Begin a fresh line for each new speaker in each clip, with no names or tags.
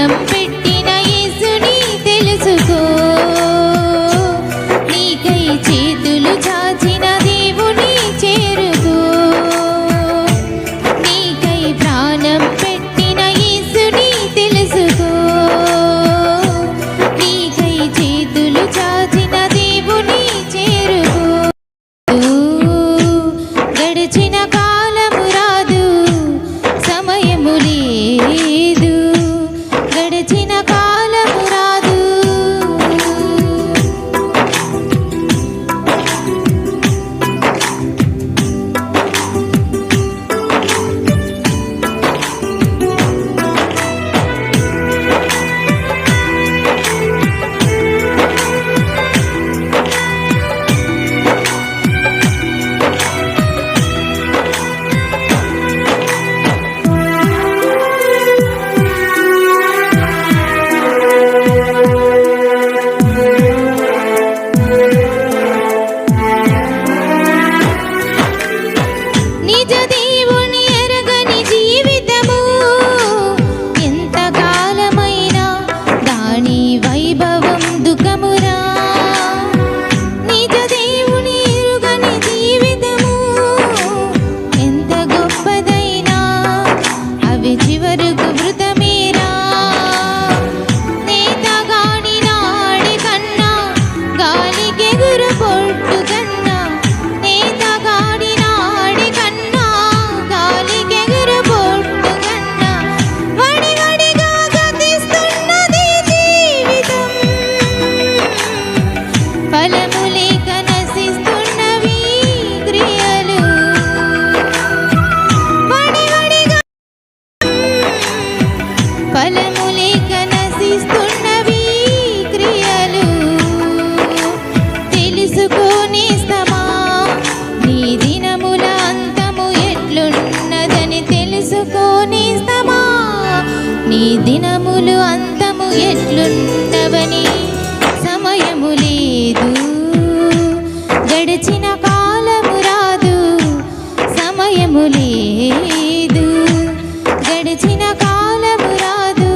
ప్రాణం పెట్టిన యేసుని తెలుసుకో, నీకై చేతులు చాచిన దేవుని చేరుకో, నీకై ప్రాణం పెట్టిన యేసుని తెలుసుకో, నీకై చేతులు చాచిన దేవుని చేరుకో. గడిచిన కాలము రాదు, సమయము లేదు, గడిచిన కాలము రాదు. నిజ దేవుని ఎరగని జీవితము ఎంతకాలమైనా దాని వైభవం దుఃఖమురా. నిజ దేవుని ఎరుగని జీవితము ఎంత గొప్పదైనా అవి చివరకు వృతమేరా. నేతగాని నాడి కన్నా గాలికెగురు పొట్టు కన్నా, నేతగాడి నాడి కన్నా గాలికెగురు పొట్టు కన్నా వడివడిగా గతిస్తున్నది జీవితం. ఫలము లేక నశిస్తున్నవి క్రియలు, వడివడిగా ఫలము లేక నశిస్తున్నవి క్రియలు. తెలుసుకోనేస్తమా నీ దినముల అంతము ఎట్లున్నదని, తెలుసుకోనేస్తమా నీ దినములు అంతము ఎట్లున్నవని. సమయము లేదు, గడిచిన కాలము రాదు, సమయము లేదు, గడిచిన కాలము రాదు.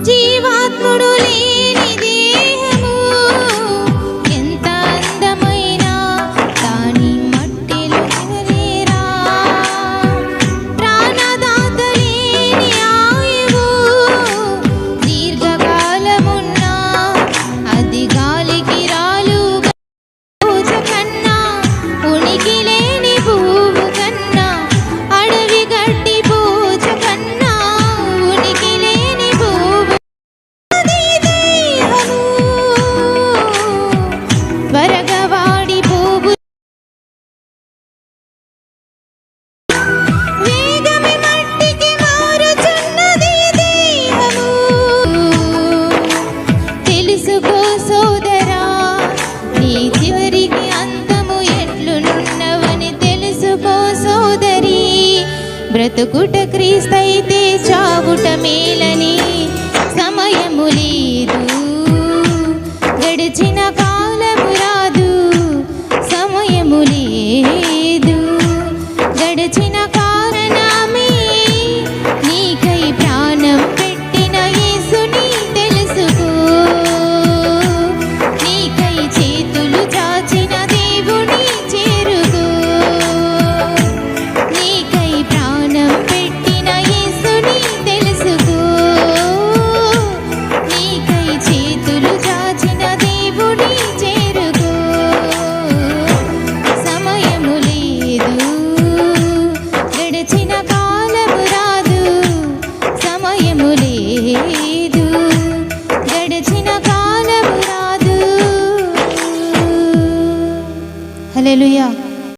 జీవాత్ముడు లేని దేహము ఎంత అందమైనా దాని మట్టిలో చివరేరా. ప్రాణదాత లేని ఆయువు దీర్ఘకాలమున్నా అది గాలికి రాలుగా పూజ కన్నా, ఉనికి లేని పువ్వు కన్నా, అడవి గడ్డి పూజ కన్నా, ఉనికి లేని పువ్వు దేహము త్వరగా వాడిపోవు, వేగమే మట్టికి మారుచున్నది దేహము. తెలుసుకో సోదరా నీ చివరికి అంతము ఎట్లున్నవని, తెలుసుకో సోదరి. బ్రతుకుట క్రీస్తైతే చావుట మేలని. సమయము లేదు, గడిచిన కాలము రాదు, సమయము లేదు, గడిచిన కారణమే నీకై ప్రాణం పెట్టిన యేసుని తెలుసుకో, నీకై చేతులు చాచిన దేవుని చేరుకో, నీకై ప్రాణం పెట్టిన యేసుని తెలుసుకో. హల్లెలూయా.